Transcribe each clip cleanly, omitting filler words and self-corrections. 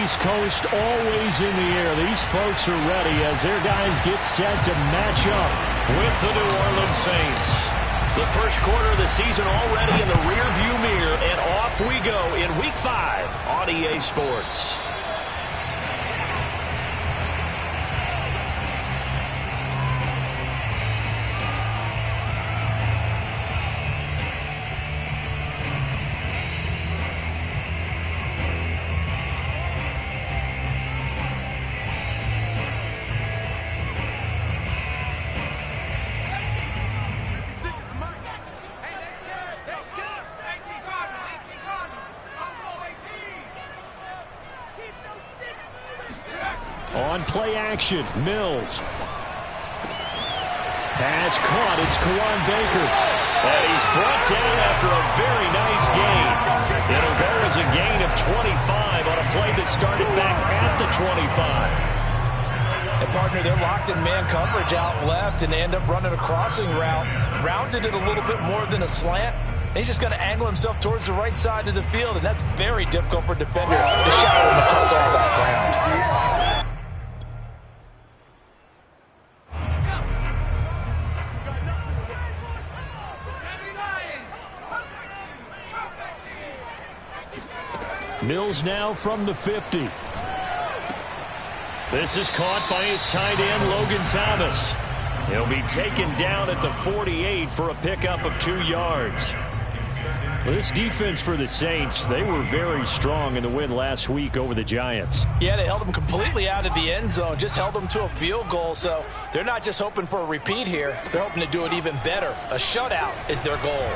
East Coast always in the air. These folks are ready as their guys get set to match up with the New Orleans Saints. The first quarter of the season already in the rearview mirror, and off we go in Week 5 on EA Sports. On play action, Mills. Pass caught, it's Kawan Baker. And he's brought down after a very nice gain. It'll go as a gain of 25 on a play that started back at the 25. And partner, they're locked in man coverage out left and they end up running a crossing route. Rounded it a little bit more than a slant. And he's just going to angle himself towards the right side of the field, and that's very difficult for a defender to shadow him across all that ground. Mills now from the 50. This is caught by his tight end, Logan Thomas. He'll be taken down at the 48 for a pickup of 2 yards. This defense for the Saints, they were very strong in the win last week over the Giants. Yeah, they held them completely out of the end zone, just held them to a field goal. So they're not just hoping for a repeat here. They're hoping to do it even better. A shutout is their goal.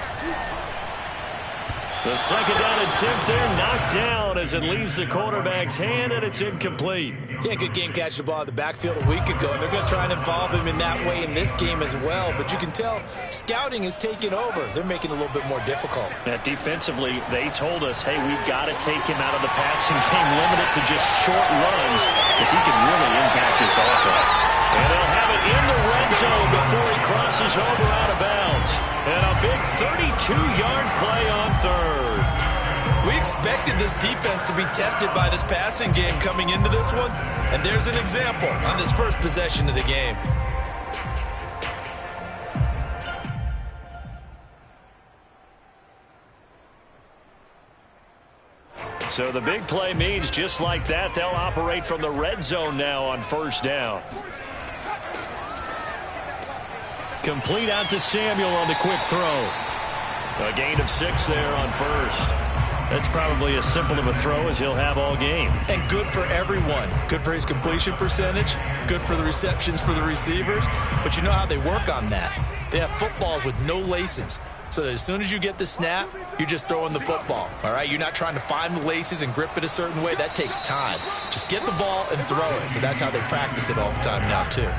The second down attempt there knocked down as it leaves the quarterback's hand, and it's incomplete. Yeah, good game catching the ball in the backfield a week ago, and they're going to try and involve him in that way in this game as well. But you can tell scouting is taking over. They're making it a little bit more difficult. Defensively, they told us, hey, we've got to take him out of the passing game, limit it to just short runs, because he can really impact this offense. And they'll have it in the red zone before he crosses over out of bounds. And a big 32-yard play on third. We expected this defense to be tested by this passing game coming into this one. And there's an example on this first possession of the game. So the big play means just like that, they'll operate from the red zone now on first down. Complete out to Samuel on the quick throw. A gain of 6 there on first. That's probably as simple of a throw as he'll have all game. And good for everyone. Good for his completion percentage. Good for the receptions for the receivers. But you know how they work on that. They have footballs with no laces. So that as soon as you get the snap, you're just throwing the football. All right? You're not trying to find the laces and grip it a certain way. That takes time. Just get the ball and throw it. So that's how they practice it all the time now, too.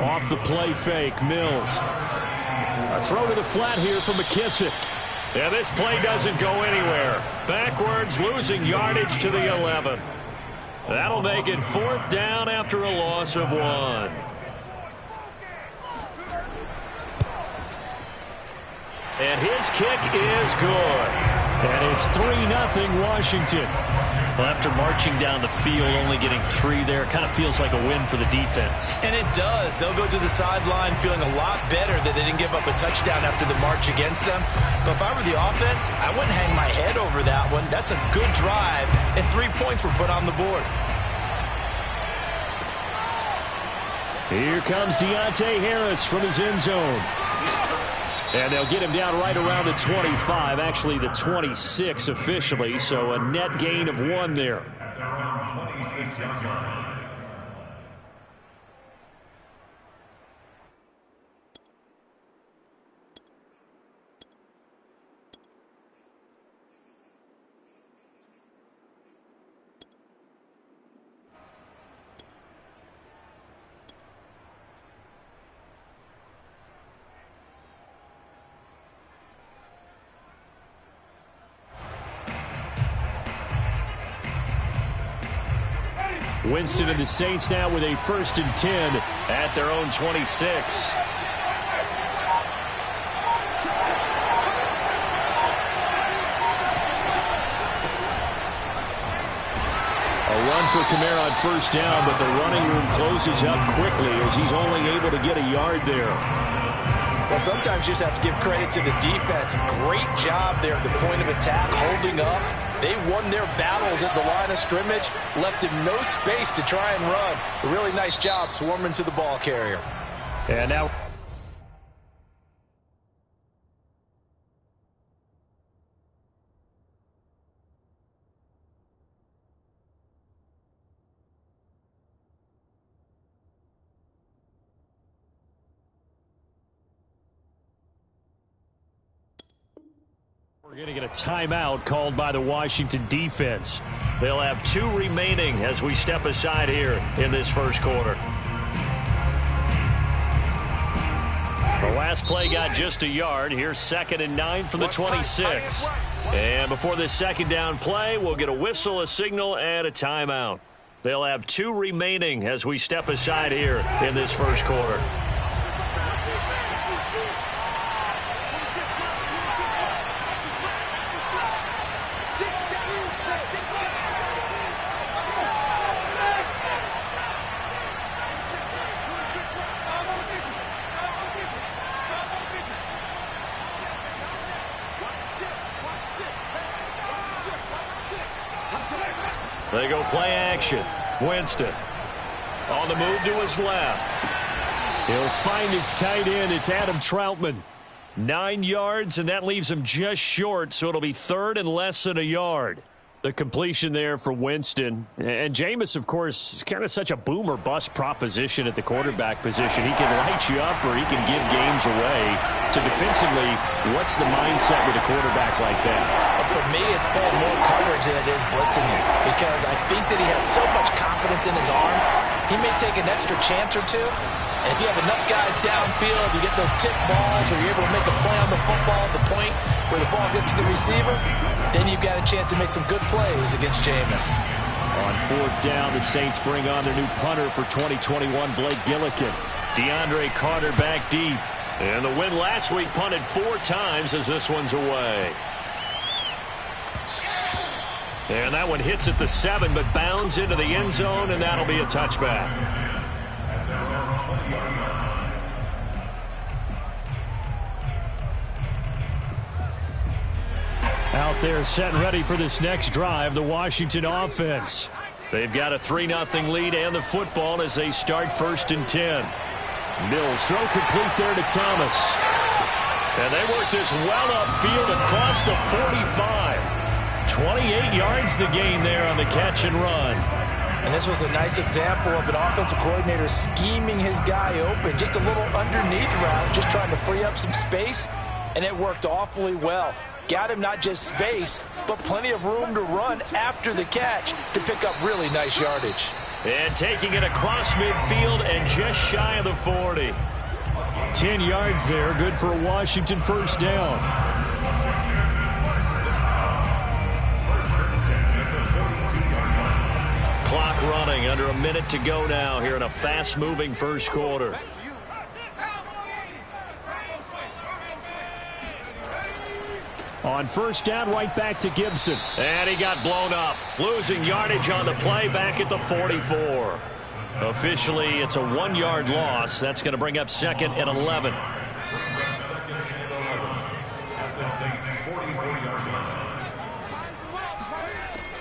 Off the play fake, Mills. A throw to the flat here from McKissick. Yeah, this play doesn't go anywhere. Backwards, losing yardage to the 11. That'll make it 4th down after a loss of 1. And his kick is good. And it's 3-0 Washington. Well, after marching down the field, only getting 3 there, kind of feels like a win for the defense. And it does. They'll go to the sideline feeling a lot better that they didn't give up a touchdown after the march against them. But if I were the offense, I wouldn't hang my head over that one. That's a good drive, and 3 points were put on the board. Here comes Deontay Harris from his end zone. And they'll get him down right around the 25, actually the 26 officially, so a net gain of 1 there. 26-yard line. Winston and the Saints now with a 1st and 10 at their own 26. for Kamara on first down, but the running room closes up quickly as he's only able to get a yard there. Well, sometimes you just have to give credit to the defense. Great job there at the point of attack, holding up. They won their battles at the line of scrimmage, left him no space to try and run. A really nice job swarming to the ball carrier. And now we're going to get a timeout called by the Washington defense. They'll have 2 remaining as we step aside here in this first quarter. The last play got just a yard. Here's 2nd and 9 from the 26. And before this second down play, we'll get a whistle, a signal, and a timeout. They'll have 2 remaining as we step aside here in this first quarter. They go play action. Winston on the move to his left. He'll find his tight end. It's Adam Troutman. 9 yards, and that leaves him just short, so it'll be 3rd and less than a yard. The completion there for Winston. And Jameis, of course, is kind of such a boom or bust proposition at the quarterback position. He can light you up or he can give games away. So defensively, what's the mindset with a quarterback like that? For me, it's pulling more coverage than it is blitzing him, because I think that he has so much confidence in his arm. He may take an extra chance or two. And if you have enough guys downfield, you get those tip balls, or you're able to make a play on the football at the point where the ball gets to the receiver, then you've got a chance to make some good plays against Jameis. On 4th down, the Saints bring on their new punter for 2021, Blake Gillikin. DeAndre Carter back deep. And the win last week punted 4 times as this one's away. And that one hits at the 7, but bounds into the end zone, and that'll be a touchback. Out there set and ready for this next drive, the Washington offense. They've got a 3-0 lead and the football as they start 1st and 10. Mills throw complete there to Thomas. And they work this well upfield across the 45. 28 yards the gain there on the catch and run. And this was a nice example of an offensive coordinator scheming his guy open. Just a little underneath route, just trying to free up some space, and it worked awfully well. Got him not just space, but plenty of room to run after the catch to pick up really nice yardage. And taking it across midfield and just shy of the 40. 10 yards there, good for a Washington first down. Clock running, under a minute to go now here in a fast-moving first quarter. On first down, right back to Gibson. And he got blown up. Losing yardage on the play back at the 44. Officially, it's a 1-yard loss. That's going to bring up 2nd and 11.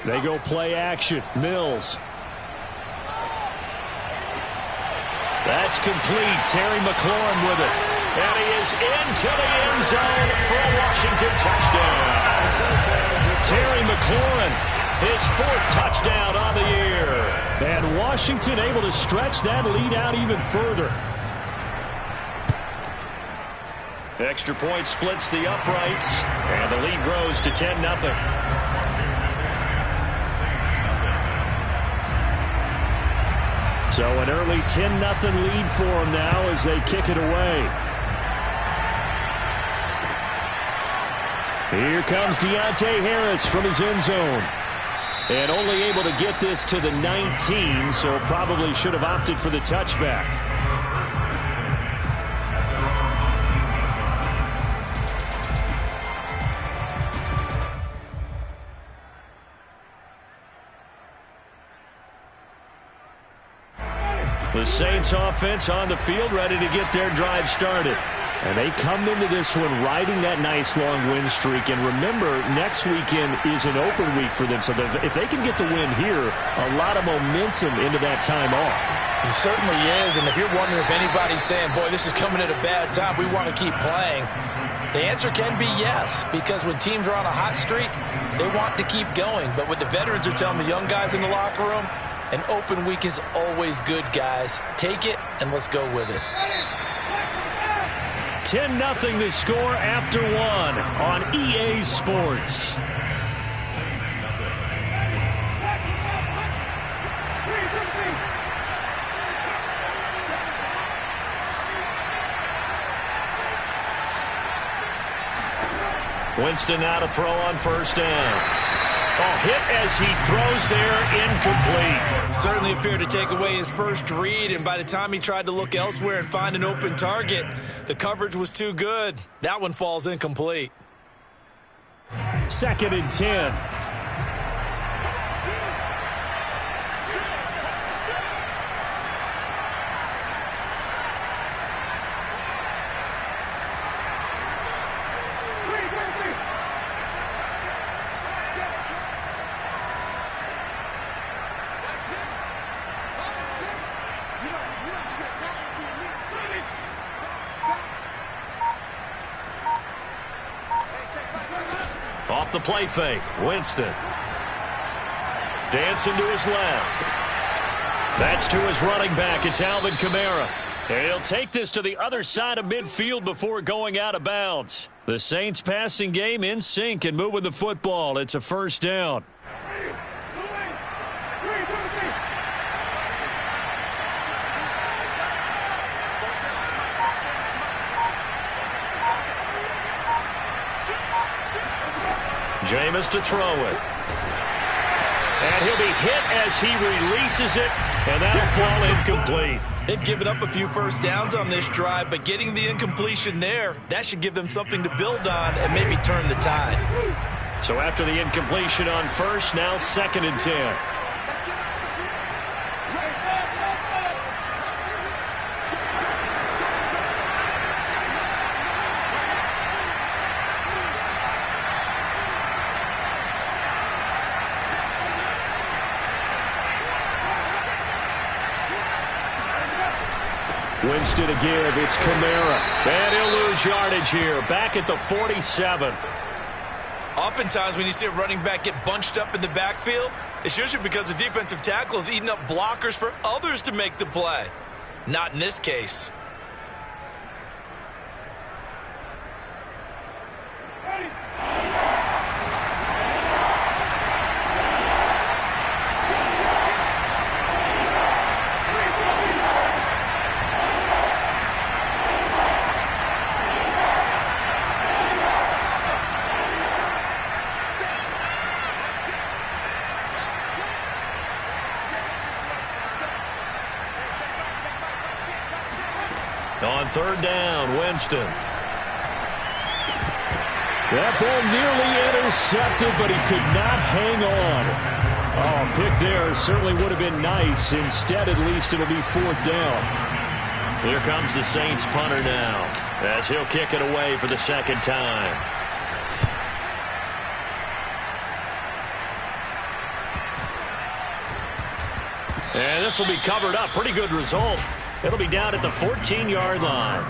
They go play action. Mills. That's complete. Terry McLaurin with it. And he is into the end zone for a Washington touchdown. Terry McLaurin, his 4th touchdown on the year. And Washington able to stretch that lead out even further. Extra point splits the uprights, and the lead grows to 10-0. So an early 10-0 lead for them now as they kick it away. Here comes Deontay Harris from his end zone. And only able to get this to the 19, so probably should have opted for the touchback. The Saints offense on the field, ready to get their drive started. And they come into this one riding that nice long win streak. And remember, next weekend is an open week for them. So if they can get the win here, a lot of momentum into that time off. He certainly is. And if you're wondering if anybody's saying, boy, this is coming at a bad time, we want to keep playing, the answer can be yes. Because when teams are on a hot streak, they want to keep going. But what the veterans are telling the young guys in the locker room, an open week is always good, guys. Take it, and let's go with it. 10-0 the score after one on EA Sports. Winston now to throw on first down. Oh, hit as he throws there, incomplete. Certainly appeared to take away his first read, and by the time he tried to look elsewhere and find an open target, the coverage was too good. That one falls incomplete. 2nd and 10. Off the play fake, Winston. Dancing to his left. That's to his running back. It's Alvin Kamara. And he'll take this to the other side of midfield before going out of bounds. The Saints passing game in sync and moving the football. It's a first down. Jameis to throw it. And he'll be hit as he releases it, and that'll fall incomplete. They've given up a few first downs on this drive, but getting the incompletion there, that should give them something to build on and maybe turn the tide. So after the incompletion on first, now 2nd and 10. Winston to give. It's Kamara. And he'll lose yardage here. Back at the 47. Oftentimes when you see a running back get bunched up in the backfield, it's usually because the defensive tackle is eating up blockers for others to make the play. Not in this case. On 3rd down, Winston. That ball nearly intercepted, but he could not hang on. Oh, pick there certainly would have been nice. Instead, at least it'll be 4th down. Here comes the Saints punter now, as he'll kick it away for the 2nd time. And this will be covered up. Pretty good result. It'll be down at the 14-yard line.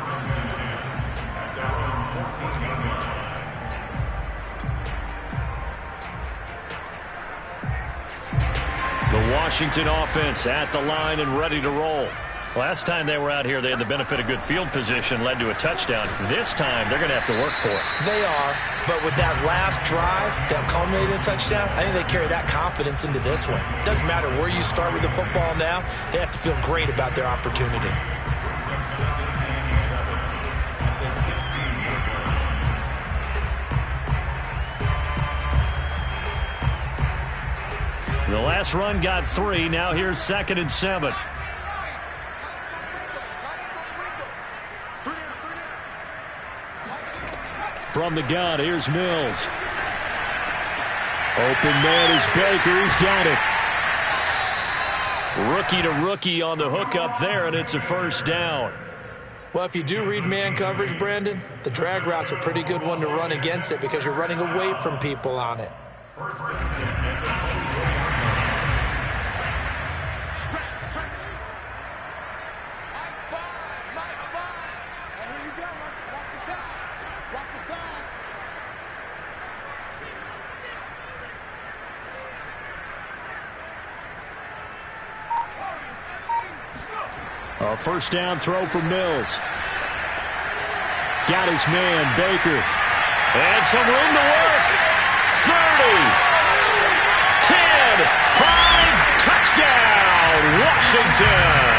The Washington offense at the line and ready to roll. Last time they were out here, they had the benefit of good field position, led to a touchdown. This time, they're going to have to work for it. They are, but with that last drive that culminated in a touchdown, I think they carry that confidence into this one. It doesn't matter where you start with the football now, they have to feel great about their opportunity. The last run got 3. Now here's 2nd and 7. From the gun, here's Mills. Open man is Baker. He's got it. Rookie to rookie on the hookup there, and it's a first down. Well, if you do read man coverage, Brandon, the drag route's a pretty good one to run against it because you're running away from people on it. A first down throw for Mills. Got his man, Baker. And some room to work. 30, 10, 5, touchdown, Washington.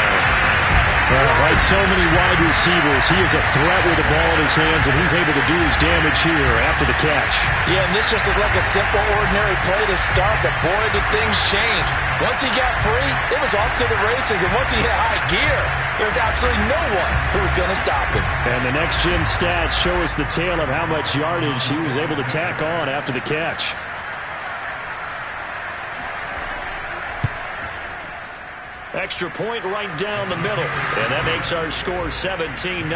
Like so many wide receivers, he is a threat with the ball in his hands, and he's able to do his damage here after the catch. Yeah, and this just looked like a simple, ordinary play to start, but boy, did things change. Once he got free, it was off to the races, and once he hit high gear, there was absolutely no one who was going to stop him. And the next-gen stats show us the tale of how much yardage he was able to tack on after the catch. Extra point right down the middle, and that makes our score 17-0.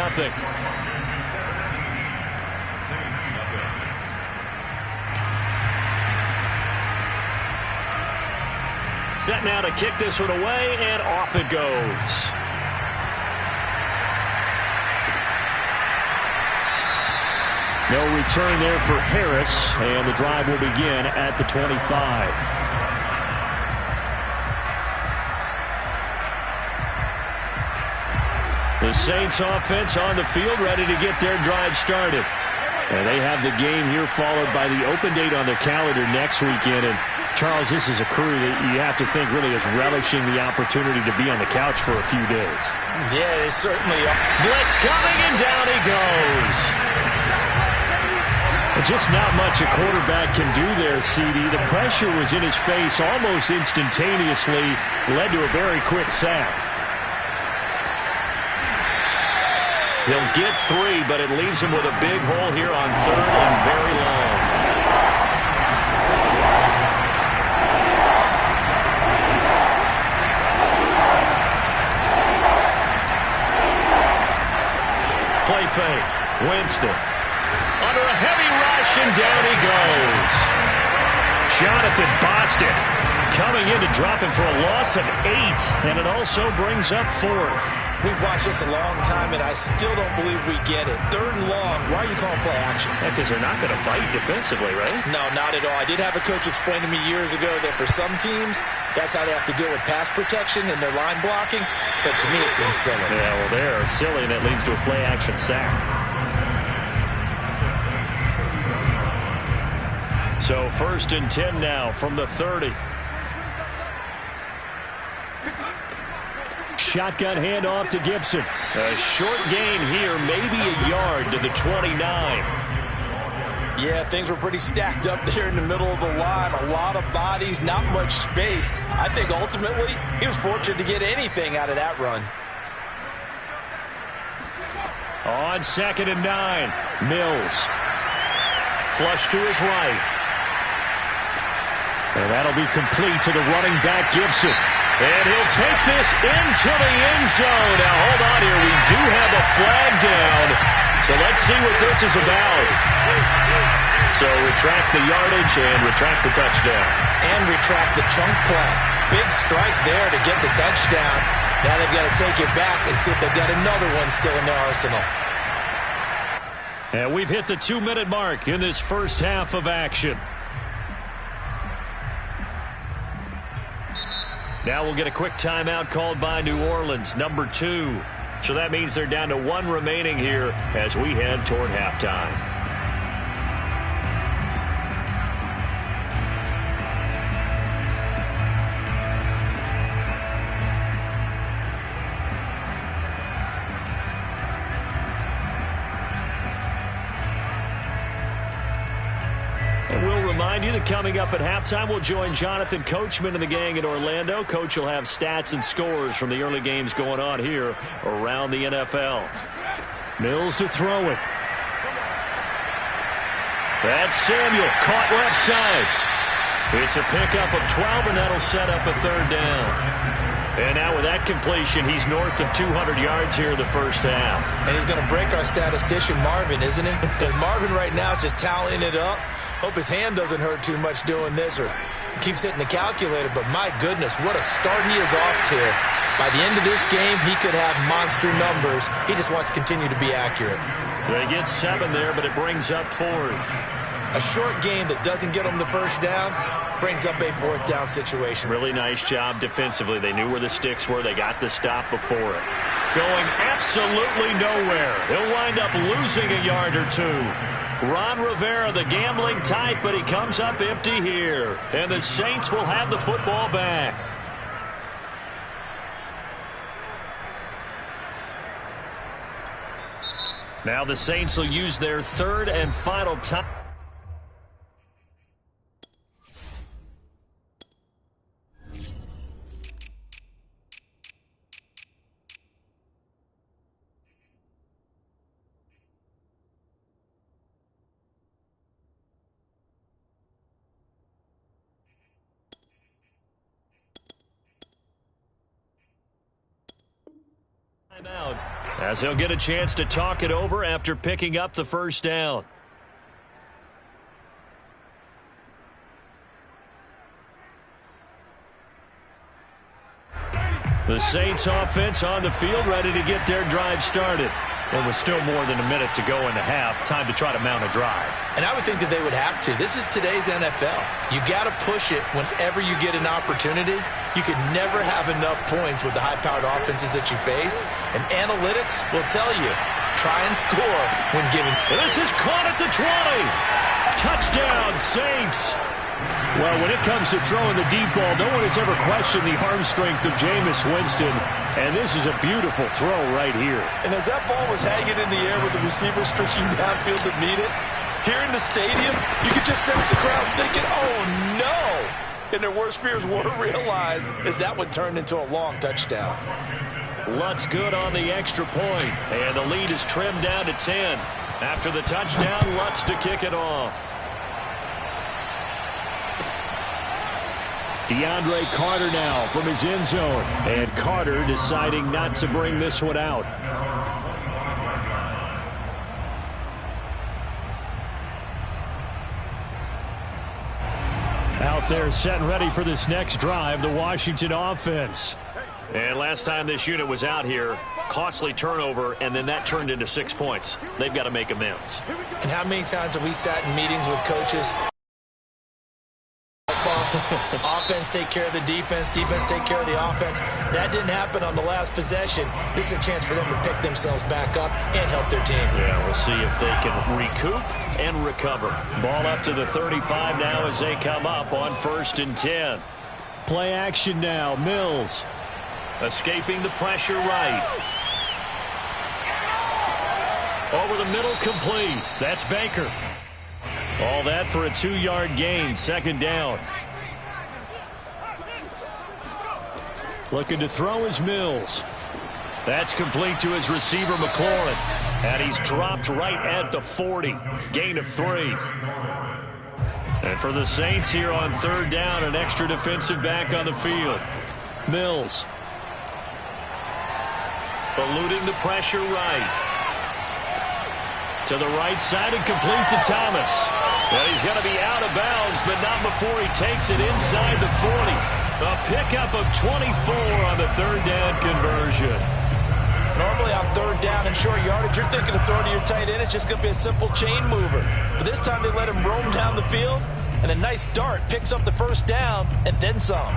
Set now to kick this one away, and off it goes. No return there for Harris, and the drive will begin at the 25. The Saints offense on the field, ready to get their drive started. And they have the game here followed by the open date on their calendar next weekend. And Charles, this is a crew that you have to think really is relishing the opportunity to be on the couch for a few days. Yeah, they certainly are. Blitz coming, and down he goes. Just not much a quarterback can do there, CD. The pressure was in his face almost instantaneously, led to a very quick sack. He'll get 3, but it leaves him with a big hole here on 3rd and very long. Play fake. Winston. Under a heavy rush, and down he goes. Jonathan Bostic coming in to drop him for a loss of 8, and it also brings up 4th. We've watched this a long time, and I still don't believe we get it. 3rd and long, why are you calling play action? Yeah, because they're not going to bite defensively, right? No, not at all. I did have a coach explain to me years ago that for some teams, that's how they have to deal with pass protection and their line blocking. But to me, it seems silly. Yeah, well, they're silly, and it leads to a play action sack. So 1st and 10 now from the 30. Shotgun handoff to Gibson. A short gain here, maybe a yard to the 29. Yeah, things were pretty stacked up there in the middle of the line. A lot of bodies, not much space. I think ultimately he was fortunate to get anything out of that run. On 2nd and 9, Mills. Flush to his right. And that'll be complete to the running back, Gibson. And he'll take this into the end zone. Now, hold on here. We do have a flag down. So let's see what this is about. So retract the yardage and retract the touchdown. And retract the chunk play. Big strike there to get the touchdown. Now they've got to take it back and see if they've got another one still in their arsenal. And we've hit the 2-minute mark in this first half of action. Now we'll get a quick timeout called by New Orleans, number 2. So that means they're down to 1 remaining here as we head toward halftime. Remind you that coming up at halftime, we'll join Jonathan Coachman and the gang in Orlando. Coach will have stats and scores from the early games going on here around the NFL. Mills to throw it. That's Samuel, caught left side. It's a pickup of 12, and that'll set up a 3rd down. And now with that completion, he's north of 200 yards here in the first half. And he's going to break our statistician Marvin, isn't he? Because Marvin right now is just tallying it up. Hope his hand doesn't hurt too much doing this or keeps hitting the calculator. But my goodness, what a start he is off to. By the end of this game, he could have monster numbers. He just wants to continue to be accurate. They get 7 there, but it brings up 4th. A short game that doesn't get them the first down brings up a 4th down situation. Really nice job defensively. They knew where the sticks were. They got the stop before it. Going absolutely nowhere. He'll wind up losing a yard or 2. Ron Rivera, the gambling type, but he comes up empty here. And the Saints will have the football back. Now the Saints will use their 3rd and final time. Out as he'll get a chance to talk it over after picking up the first down. The Saints offense on the field, ready to get their drive started. And with still more than a minute to go in the half, time to try to mount a drive. And I would think that they would have to. This is today's NFL. You got to push it whenever you get an opportunity. You could never have enough points with the high-powered offenses that you face. And analytics will tell you, try and score when given. This is caught at the 20. Touchdown, Saints. Well, when it comes to throwing the deep ball, no one has ever questioned the arm strength of Jameis Winston. And this is a beautiful throw right here. And as that ball was hanging in the air with the receiver streaking downfield to meet it, here in the stadium, you could just sense the crowd thinking, oh, no. And their worst fears were realized as that one turned into a long touchdown. Lutz good on the extra point, and the lead is trimmed down to 10. After the touchdown, Lutz to kick it off. DeAndre Carter now from his end zone. And Carter deciding not to bring this one out. Out there set and ready for this next drive, the Washington offense. And last time this unit was out here, costly turnover, and then that turned into 6 points. They've got to make amends. And how many times have we sat in meetings with coaches? Offense take care of the defense, defense take care of the offense. That didn't happen on the last possession. This is a chance for them to pick themselves back up and help their team. Yeah, we'll see if they can recoup and recover. Ball up to the 35 now as they come up on 1st and 10. Play action now, Mills. Escaping the pressure right. Over the middle, complete. That's Baker. All that for a 2-yard gain, 2nd down. Looking to throw is Mills. That's complete to his receiver, McLaurin. And he's dropped right at the 40. Gain of 3. And for the Saints here on 3rd down, an extra defensive back on the field. Mills. Eluding the pressure right. To the right side and complete to Thomas. Well, he's going to be out of bounds, but not before he takes it inside the 40. A pickup of 24 on the 3rd down conversion. Normally on 3rd down and short yardage, you're thinking of throwing to your tight end. It's just going to be a simple chain mover. But this time they let him roam down the field, and a nice dart picks up the 1st down and then some.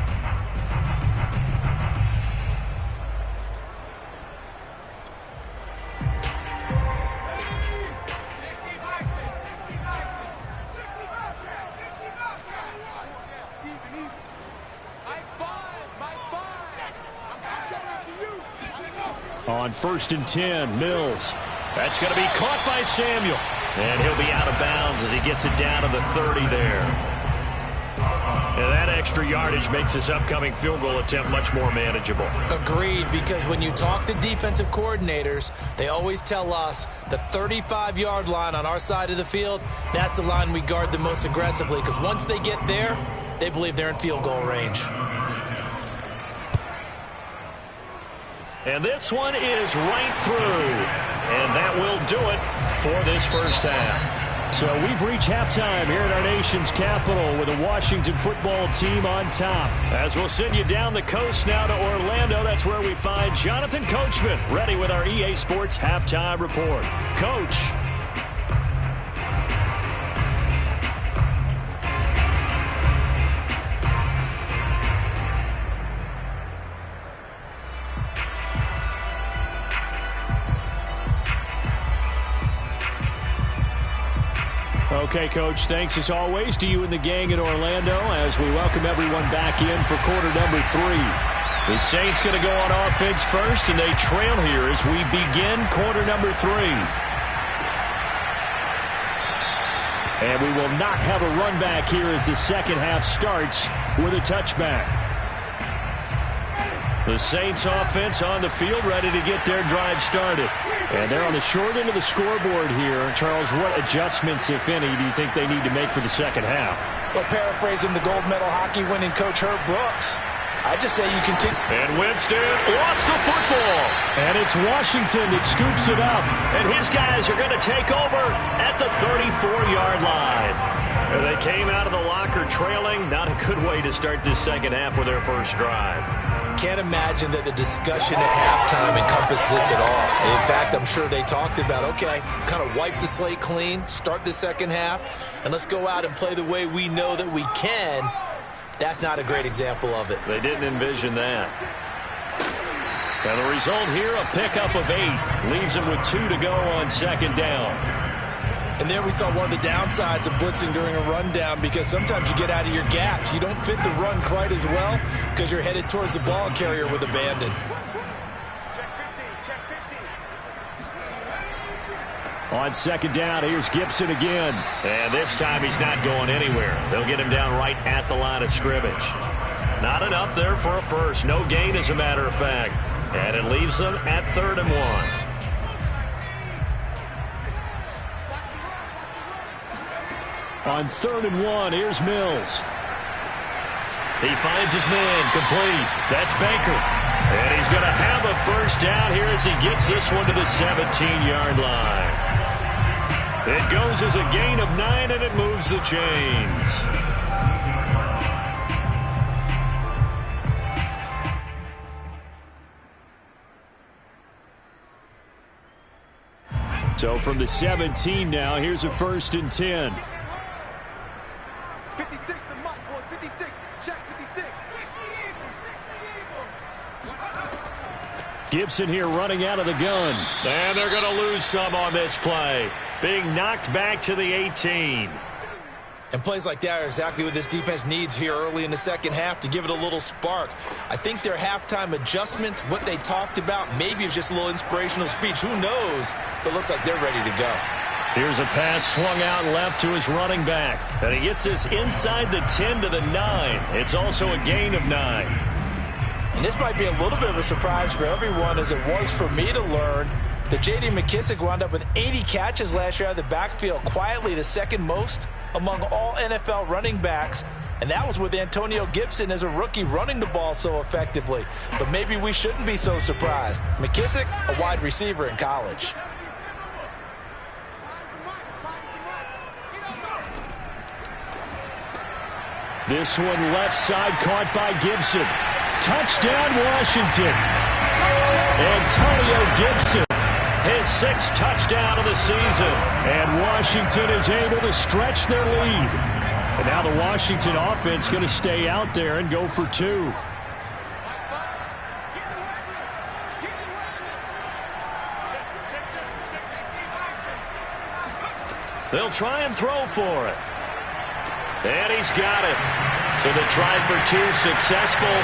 On 1st and 10, Mills. That's going to be caught by Samuel. And he'll be out of bounds as he gets it down to the 30 there. And that extra yardage makes this upcoming field goal attempt much more manageable. Agreed, because when you talk to defensive coordinators, they always tell us the 35-yard line on our side of the field, that's the line we guard the most aggressively, because once they get there, they believe they're in field goal range. And this one is right through. And that will do it for this first half. So we've reached halftime here at our nation's capital with the Washington football team on top. As we'll send you down the coast now to Orlando, that's where we find Jonathan Coachman ready with our EA Sports halftime report. Coach. Okay, Coach, thanks as always to you and the gang in Orlando as we welcome everyone back in for quarter number 3. The Saints going to go on offense first, and they trail here as we begin quarter number 3. And we will not have a run back here as the second half starts with a touchback. The Saints offense on the field ready to get their drive started. And they're on the short end of the scoreboard here. Charles, what adjustments, if any, do you think they need to make for the second half? Well, paraphrasing the gold medal hockey winning coach Herb Brooks, I just say you continue. And Winston lost the football. And it's Washington that scoops it up. And his guys are going to take over at the 34-yard line. And they came out of the locker trailing. Not a good way to start this second half with their first drive. Can't imagine that the discussion at halftime encompassed this at all. In fact, I'm sure they talked about, okay, kind of wipe the slate clean, start the second half, and let's go out and play the way we know that we can. That's not a great example of it. They didn't envision that. And the result here, a pickup of 8. Leaves them with 2 to go on second down. And there we saw one of the downsides of blitzing during a rundown, because sometimes you get out of your gaps. You don't fit the run quite as well because you're headed towards the ball carrier with abandon. On second down, here's Gibson again. And this time he's not going anywhere. They'll get him down right at the line of scrimmage. Not enough there for a first. No gain, as a matter of fact. And it leaves them at 3rd and 1. On 3rd and 1, here's Mills. He finds his man, complete. That's Baker. And he's going to have a first down here as he gets this one to the 17-yard line. It goes as a gain of 9, and it moves the chains. So from the 17 now, here's a 1st and 10. 56, the mark, boys, 56. Check 56. Gibson here running out of the gun. And they're going to lose some on this play. Being knocked back to the 18. And plays like that are exactly what this defense needs here early in the second half to give it a little spark. I think their halftime adjustment, what they talked about, maybe it's just a little inspirational speech. Who knows? But looks like they're ready to go. Here's a pass swung out left to his running back. And he gets this inside the 10 to the 9. It's also a gain of 9. And this might be a little bit of a surprise for everyone, as it was for me to learn that J.D. McKissick wound up with 80 catches last year out of the backfield, quietly the second most among all NFL running backs. And that was with Antonio Gibson as a rookie running the ball so effectively. But maybe we shouldn't be so surprised. McKissick, a wide receiver in college. This one left side caught by Gibson. Touchdown, Washington. Antonio Gibson. His 6th touchdown of the season. And Washington is able to stretch their lead. And now the Washington offense going to stay out there and go for 2. They'll try and throw for it. And he's got it. So the try for 2 successful.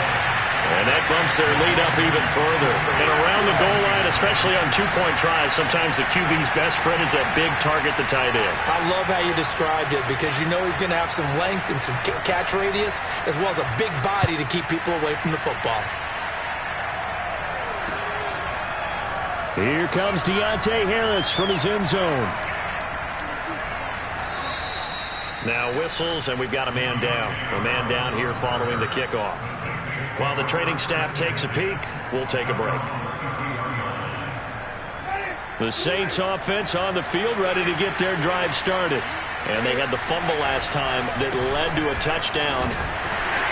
And that bumps their lead up even further. And around the goal line, especially on 2-point tries, sometimes the QB's best friend is that big target, the tight end. I love how you described it, because you know he's going to have some length and some catch radius, as well as a big body to keep people away from the football. Here comes Deontay Harris from his end zone. Now whistles, and we've got a man down. A man down here following the kickoff. While the training staff takes a peek, we'll take a break. The Saints offense on the field, ready to get their drive started. And they had the fumble last time that led to a touchdown.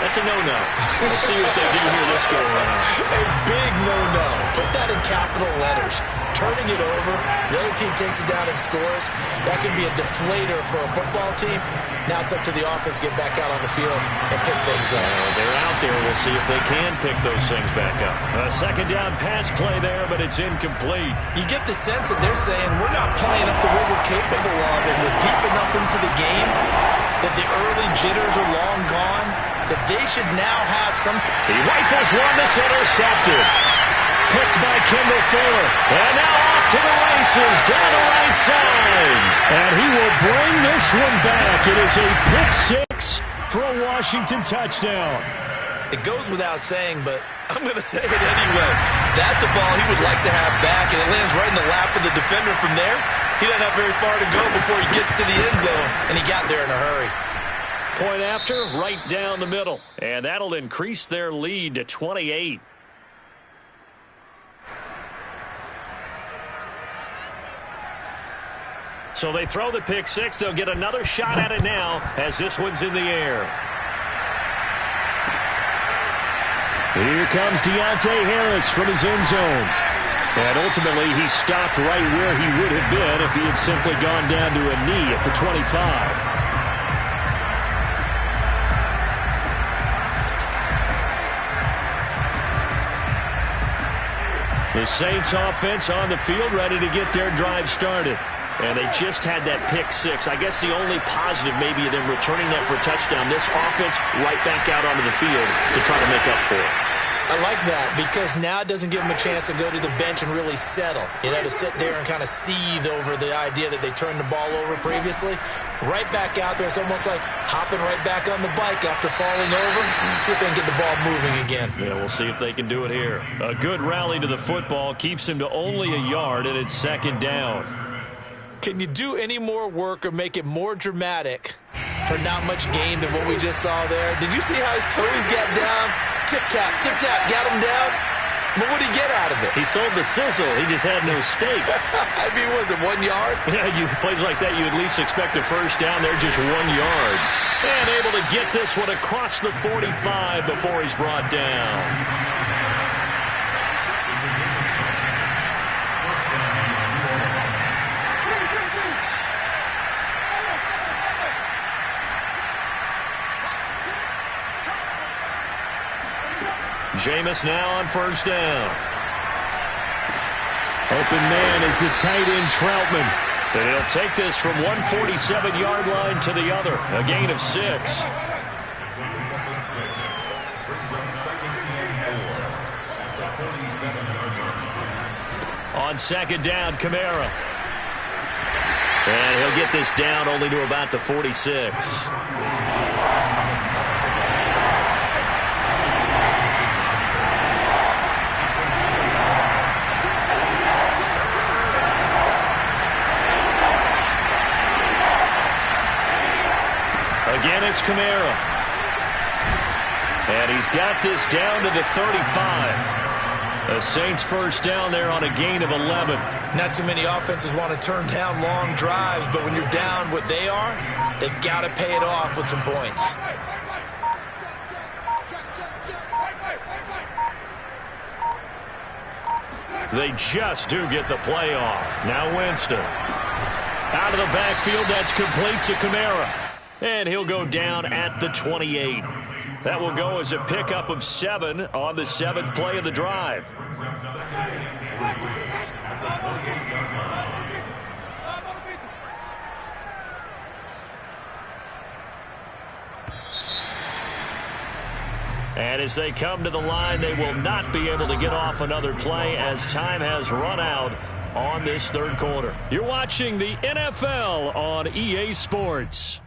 That's a no-no. We'll see what they do here this go around. A big no-no. Put that in capital letters. Turning it over, the other team takes it down and scores. That can be a deflator for a football team. Now it's up to the offense to get back out on the field and pick things up. They're out there. We'll see if they can pick those things back up. A second down pass play there, but it's incomplete. You get the sense that they're saying we're not playing up to what we're capable of, and we're deep enough into the game that the early jitters are long gone, that they should now have some... He rifles one that's intercepted. Picked by Kendall Fuller. And now off to the races down the right side. And he will bring this one back. It is a pick six for a Washington touchdown. It goes without saying, but I'm going to say it anyway. That's a ball he would like to have back, and it lands right in the lap of the defender from there. He doesn't have very far to go before he gets to the end zone, and he got there in a hurry. Point after, right down the middle. And that'll increase their lead to 28. So they throw the pick six. They'll get another shot at it now as this one's in the air. Here comes Deontay Harris from his end zone. And ultimately, he stopped right where he would have been if he had simply gone down to a knee at the 25. The Saints offense on the field ready to get their drive started. And they just had that pick six. I guess the only positive maybe of them returning that for a touchdown. This offense right back out onto the field to try to make up for it. I like that because now it doesn't give them a chance to go to the bench and really settle. You know, to sit there and kind of seethe over the idea that they turned the ball over previously. Right back out there. It's almost like hopping right back on the bike after falling over. See if they can get the ball moving again. Yeah, we'll see if they can do it here. A good rally to the football keeps him to only a yard, and it's second down. Can you do any more work or make it more dramatic for not much gain than what we just saw there? Did you see how his toes got down? Tip-tap, got him down. But what did he get out of it? He sold the sizzle. He just had no steak. I mean, was it 1 yard? Yeah, plays like that, you at least expect a first down. They're just 1 yard. And able to get this one across the 45 before he's brought down. Jameis now on first down. Open man is the tight end Troutman. And he'll take this from 147-yard line to the other. A gain of 6. On second down, Kamara. And he'll get this down only to about the 46. Again, it's Kamara. And he's got this down to the 35. The Saints first down there on a gain of 11. Not too many offenses want to turn down long drives, but when you're down what they are, they've got to pay it off with some points. They just do get the play off. Now Winston. Out of the backfield, that's complete to Kamara. And he'll go down at the 28. That will go as a pickup of 7 on the 7th play of the drive. And as they come to the line, they will not be able to get off another play as time has run out on this third quarter. You're watching the NFL on EA Sports.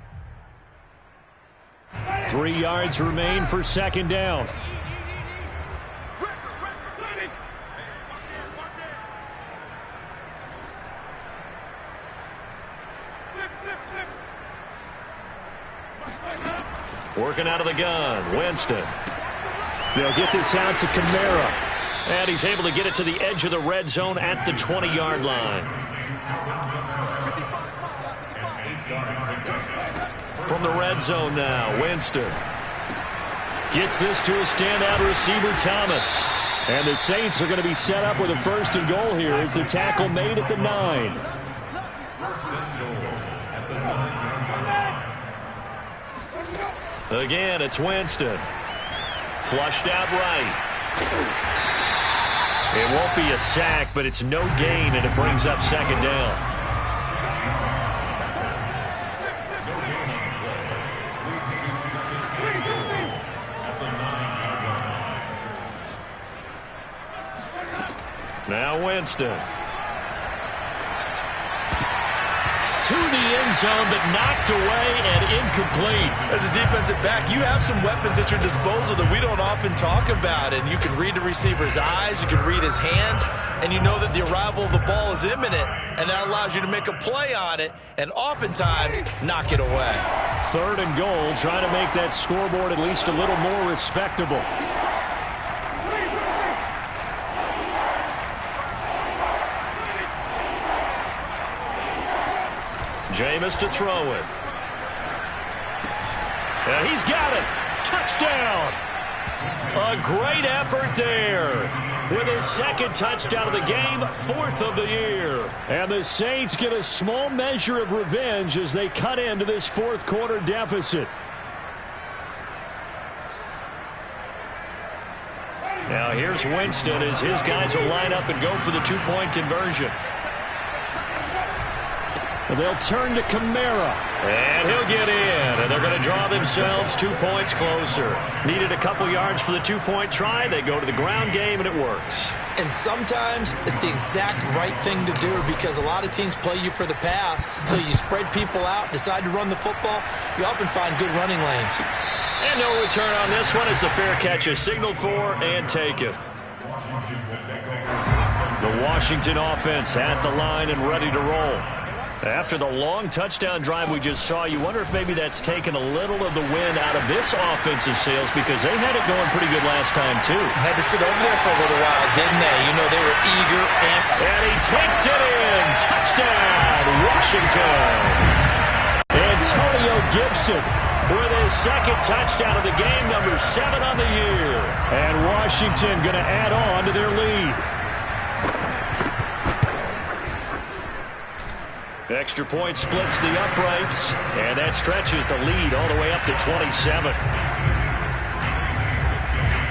3 yards remain for second down. Working out of the gun, Winston. They'll get this out to Kamara. And he's able to get it to the edge of the red zone at the 20-yard line. From the red zone now, Winston. Gets this to a standout receiver, Thomas. And the Saints are going to be set up with a 1st and goal here as the tackle made at the 9. Again, it's Winston. Flushed out right. It won't be a sack, but it's no gain, and it brings up 2nd down. Now Winston. To the end zone, but knocked away and incomplete. As a defensive back, you have some weapons at your disposal that we don't often talk about, and you can read the receiver's eyes, you can read his hands, and you know that the arrival of the ball is imminent, and that allows you to make a play on it and oftentimes knock it away. 3rd and goal, trying to make that scoreboard at least a little more respectable. Jameis to throw it. And he's got it. Touchdown. A great effort there. With his 2nd touchdown of the game, 4th of the year. And the Saints get a small measure of revenge as they cut into this 4th quarter deficit. Now here's Winston as his guys will line up and go for the 2-point conversion. They'll turn to Kamara. And he'll get in. And they're going to draw themselves 2 points closer. Needed a couple yards for the 2-point try. They go to the ground game, and it works. And sometimes it's the exact right thing to do because a lot of teams play you for the pass. So you spread people out, decide to run the football. You often find good running lanes. And no return on this one as the fair catch is signaled for and taken. The Washington offense at the line and ready to roll. After the long touchdown drive we just saw, you wonder if maybe that's taken a little of the wind out of this offensive sails because they had it going pretty good last time, too. Had to sit over there for a little while, didn't they? You know, they were eager and he takes it in. Touchdown, Washington. Antonio Gibson with his 2nd touchdown of the game, number 7 on the year. And Washington going to add on to their lead. Extra point splits the uprights, and that stretches the lead all the way up to 27.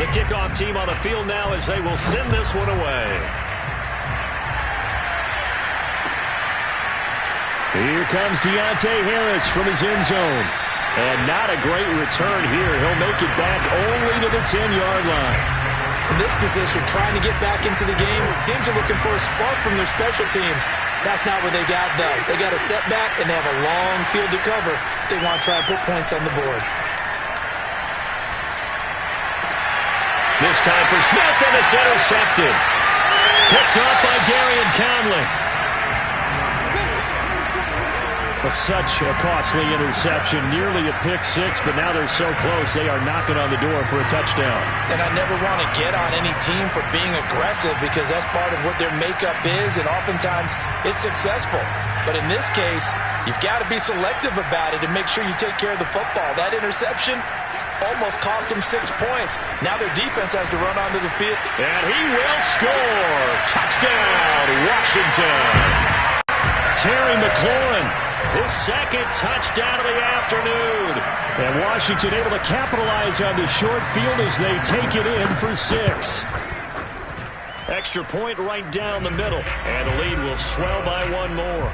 The kickoff team on the field now as they will send this one away. Here comes Deontay Harris from his end zone. And not a great return here. He'll make it back only to the 10-yard line. In this position, trying to get back into the game, teams are looking for a spark from their special teams. That's not what they got, though. They got a setback, and they have a long field to cover if they want to try and put points on the board. This time for Smith, and it's intercepted. Picked up by Garyon Conley. But such a costly interception, nearly a pick-6, but now they're so close they are knocking on the door for a touchdown. And I never want to get on any team for being aggressive because that's part of what their makeup is, and oftentimes it's successful. But in this case, you've got to be selective about it and make sure you take care of the football. That interception almost cost them 6 points. Now their defense has to run onto the field. And he will score. Touchdown, Washington. Terry McLaurin. His 2nd touchdown of the afternoon. And Washington able to capitalize on the short field as they take it in for 6. Extra point right down the middle. And the lead will swell by 1 more.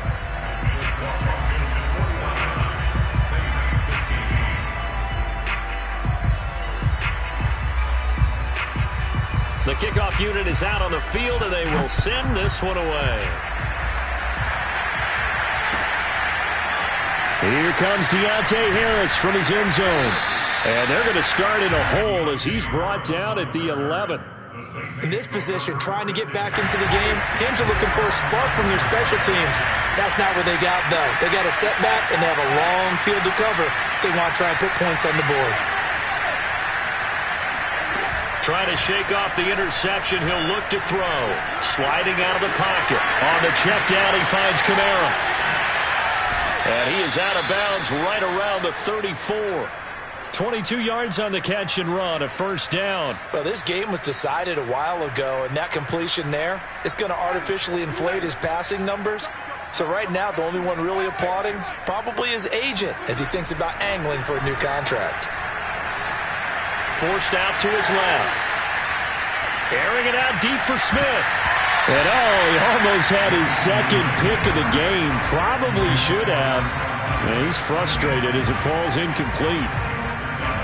The kickoff unit is out on the field, and they will send this one away. Here comes Deontay Harris from his end zone. And they're going to start in a hole as he's brought down at the 11th. In this position, trying to get back into the game, teams are looking for a spark from their special teams. That's not what they got, though. They got a setback, and they have a long field to cover if they want to try and put points on the board. Trying to shake off the interception. He'll look to throw. Sliding out of the pocket. On the check down, he finds Kamara. And he is out of bounds right around the 34. 22 yards on the catch and run, a first down. Well, this game was decided a while ago, and that completion there is going to artificially inflate his passing numbers. So right now, the only one really applauding probably his agent as he thinks about angling for a new contract. Forced out to his left. Airing it out deep for Smith. And he almost had his second pick of the game. Probably should have. And he's frustrated as it falls incomplete.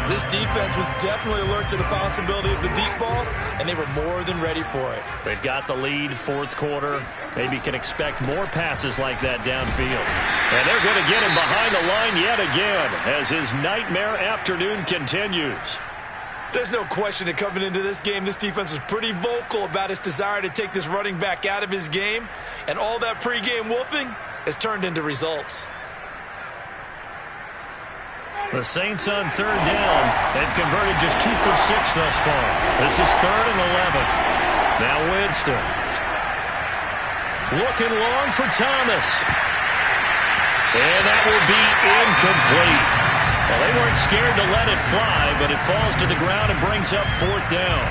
This defense was definitely alert to the possibility of the deep ball, and they were more than ready for it. They've got the lead, fourth quarter. Maybe can expect more passes like that downfield. And they're going to get him behind the line yet again as his nightmare afternoon continues. There's no question that coming into this game, this defense was pretty vocal about its desire to take this running back out of his game, and all that pregame wolfing has turned into results. The Saints on third down. They've converted just 2 for 6 thus far. This is 3rd and 11. Now Winston. Looking long for Thomas. And that will be incomplete. Well, they weren't scared to let it fly, but it falls to the ground and brings up 4th down.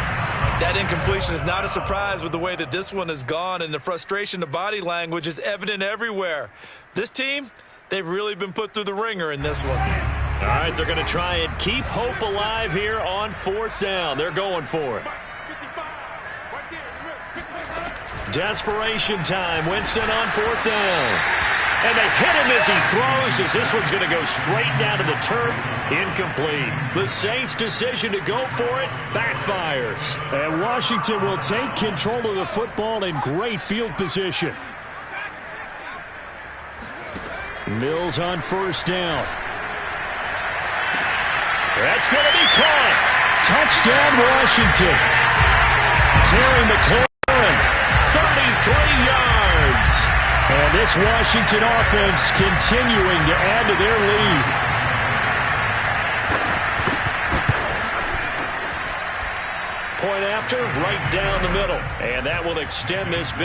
That incompletion is not a surprise with the way that this one has gone, and the frustration, the body language is evident everywhere. This team, they've really been put through the ringer in this one. All right, they're going to try and keep hope alive here on 4th down. They're going for it. Desperation time. Winston on 4th down. And they hit him as he throws, as this one's going to go straight down to the turf. Incomplete. The Saints' decision to go for it backfires. And Washington will take control of the football in great field position. Mills on 1st down. That's going to be caught. Touchdown, Washington. Terry McLaurin, 33 yards. And this Washington offense continuing to add to their lead. Point after, right down the middle. And that will extend this